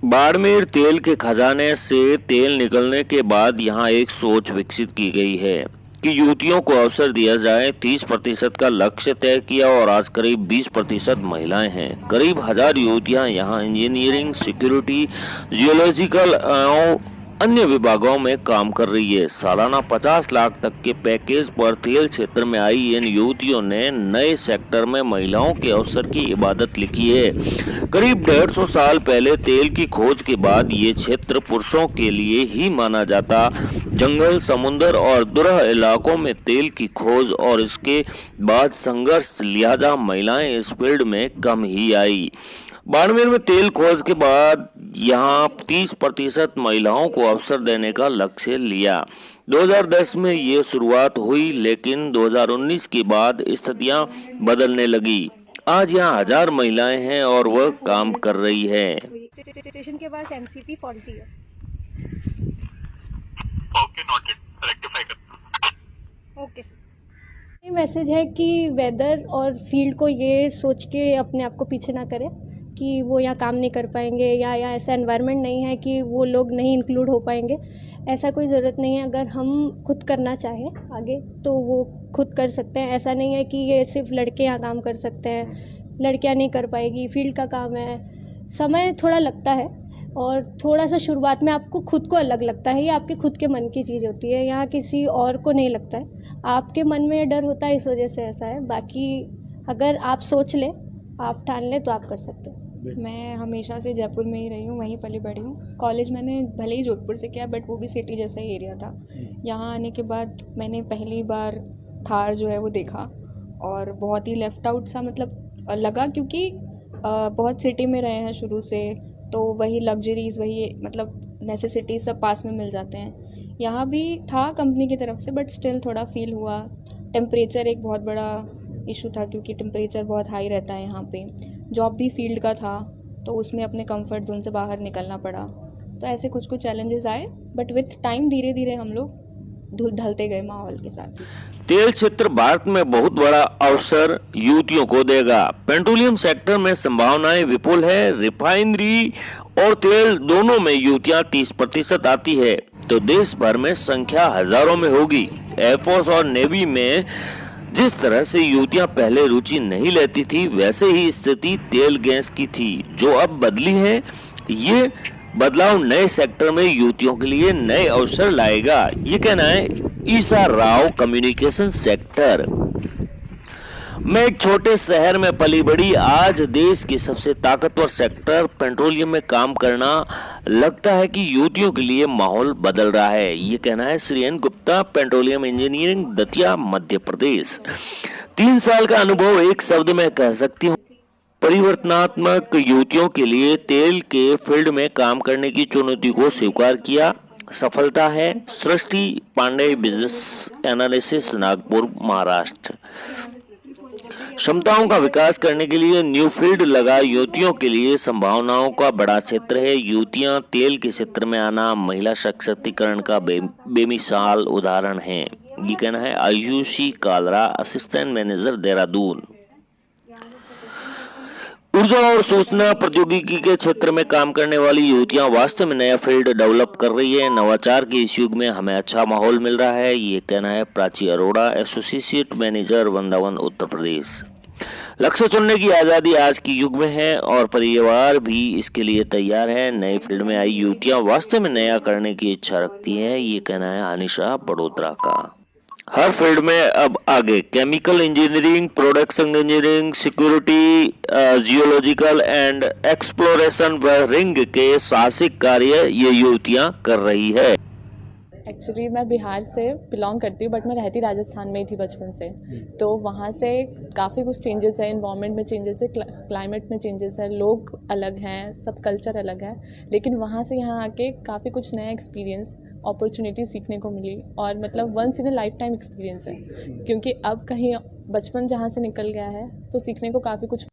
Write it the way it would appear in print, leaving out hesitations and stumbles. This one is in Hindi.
बाड़मेर तेल के खजाने से तेल निकलने के बाद यहां एक सोच विकसित की गई है कि युवतियों को अवसर दिया जाए। 30% का लक्ष्य तय किया और आज करीब 20% महिलाएं हैं। करीब 1000 युवतियां यहां इंजीनियरिंग, सिक्योरिटी, जियोलॉजिकल अन्य विभागों में काम कर रही है। सालाना 50 लाख तक के पैकेज पर तेल क्षेत्र में आई इन युवतियों ने नए सेक्टर में महिलाओं के अवसर की इबादत लिखी है। करीब 150 साल पहले तेल की खोज के बाद ये क्षेत्र पुरुषों के लिए ही माना जाता। जंगल, समुद्र और दुर्गम इलाकों में तेल की खोज और इसके बाद संघर्ष, लिहाजा महिलाएं इस फील्ड में कम ही आई। बाड़मेर में तेल खोज के बाद यहां 30% महिलाओं को अवसर देने का लक्ष्य लिया। 2010 में ये शुरुआत हुई, लेकिन 2019 के बाद स्थितियां बदलने लगी। आज यहाँ 1000 महिलाएं हैं और वह काम कर रही है। स्टेशन के पास एमसीपी फॉल्टी है। ओके, नोटेड, रेक्टिफाई कर। ओके। ये मैसेज है कि वेदर और फील्ड को ये सोच के अपने आप को पीछे ना करें कि वो यहाँ काम नहीं कर पाएंगे या ऐसा एनवायरनमेंट नहीं है कि वो लोग नहीं इंक्लूड हो पाएंगे। ऐसा कोई ज़रूरत नहीं है। अगर हम खुद करना चाहें आगे तो वो खुद कर सकते हैं। ऐसा नहीं है कि ये सिर्फ लड़के यहाँ काम कर सकते हैं, लड़कियाँ नहीं कर पाएगी। फील्ड का काम है, समय थोड़ा लगता है और थोड़ा सा शुरुआत में आपको खुद को अलग लगता है। ये आपके खुद के मन की चीज़ होती है, यहाँ किसी और को नहीं लगता है। आपके मन में डर होता है, इस वजह से ऐसा है। बाकी अगर आप सोच लें, आप ठान लें तो आप कर सकते हैं। मैं हमेशा से जयपुर में ही रही हूँ, वहीं पली बड़ी हूँ। कॉलेज मैंने भले ही जोधपुर से किया, बट वो भी सिटी जैसा ही एरिया था। यहाँ आने के बाद मैंने पहली बार थार जो है वो देखा और बहुत ही लेफ़्ट आउट सा मतलब लगा, क्योंकि बहुत सिटी में रहे हैं शुरू से, तो वही लग्जरीज़, वही मतलब नेसेसिटीज़ सब पास में मिल जाते हैं। यहाँ भी था कंपनी की तरफ से, बट स्टिल थोड़ा फील हुआ। टेम्परेचर एक बहुत बड़ा इशू था, क्योंकि टेम्परेचर बहुत हाई रहता है यहाँ पे। जॉब भी फील्ड का था, तो उसमें अपने कंफर्ट जोन से बाहर निकलना पड़ा। तो ऐसे कुछ कुछ चैलेंजेस आए, बट विथ टाइम धीरे धीरे हम लोग ढलते गए माहौल के साथ। तेल क्षेत्र भारत में बहुत बड़ा अवसर युवतियों को देगा। पेट्रोलियम सेक्टर में संभावनाएं विपुल है। रिफाइनरी और तेल दोनों में युवतियां 30% आती है, तो देश भर में संख्या हजारों में होगी। एयरफोर्स और नेवी में जिस तरह से युवतियां पहले रुचि नहीं लेती थी, वैसे ही स्थिति तेल गैस की थी, जो अब बदली है। ये बदलाव नए सेक्टर में युवतियों के लिए नए अवसर लाएगा, ये कहना है ईसा राव, कम्युनिकेशन सेक्टर। मैं एक छोटे शहर में पली बड़ी, आज देश के सबसे ताकतवर सेक्टर पेट्रोलियम में काम करना लगता है कि युवतियों के लिए माहौल बदल रहा है, ये कहना है श्रीयन गुप्ता, पेट्रोलियम इंजीनियरिंग, दतिया, मध्य प्रदेश। 3 साल का अनुभव, एक शब्द में कह सकती हूँ परिवर्तनात्मक। युवतियों के लिए तेल के फील्ड में काम करने की चुनौती को स्वीकार किया। सफलता है। सृष्टि पांडे, बिजनेस एनालिसिस, नागपुर, महाराष्ट्र। क्षमताओं का विकास करने के लिए न्यू फील्ड लगा। युवतियों के लिए संभावनाओं का बड़ा क्षेत्र है। युवतियां तेल के क्षेत्र में आना महिला सशक्तिकरण का बेमिसाल उदाहरण है, ये कहना है आयुषी कालरा, असिस्टेंट मैनेजर, देहरादून। ऊर्जा और सूचना प्रौद्योगिकी के क्षेत्र में काम करने वाली युवतियां वास्तव में नया फील्ड डेवलप कर रही है। नवाचार के इस युग में हमें अच्छा माहौल मिल रहा है, ये कहना है प्राची अरोड़ा, एसोसिएट मैनेजर, वृंदावन, उत्तर प्रदेश। लक्ष्य चुनने की आज़ादी आज के युग में है और परिवार भी इसके लिए तैयार है। नए फील्ड में आई युवतियां वास्तव में नया करने की इच्छा रखती हैं, ये कहना है अनिशा बड़ोत्रा का। हर फील्ड में अब आगे chemical engineering, production engineering, security, geological and exploration व रिंग के साहसिक कार्य ये युवतियां कर रही है। एक्चुअली मैं बिहार से बिलोंग करती हूँ, बट मैं रहती राजस्थान में ही थी बचपन से। तो वहाँ से काफ़ी कुछ चेंजेस है, इन्वायरमेंट में चेंजेस है, क्लाइमेट में चेंजेस है, लोग अलग हैं, सब कल्चर अलग है। लेकिन वहाँ से यहाँ आके काफ़ी कुछ नया एक्सपीरियंस, अपॉर्चुनिटी सीखने को मिली और मतलब once in a lifetime experience है, क्योंकि अब कहीं बचपन जहाँ से निकल गया है तो सीखने को काफ़ी कुछ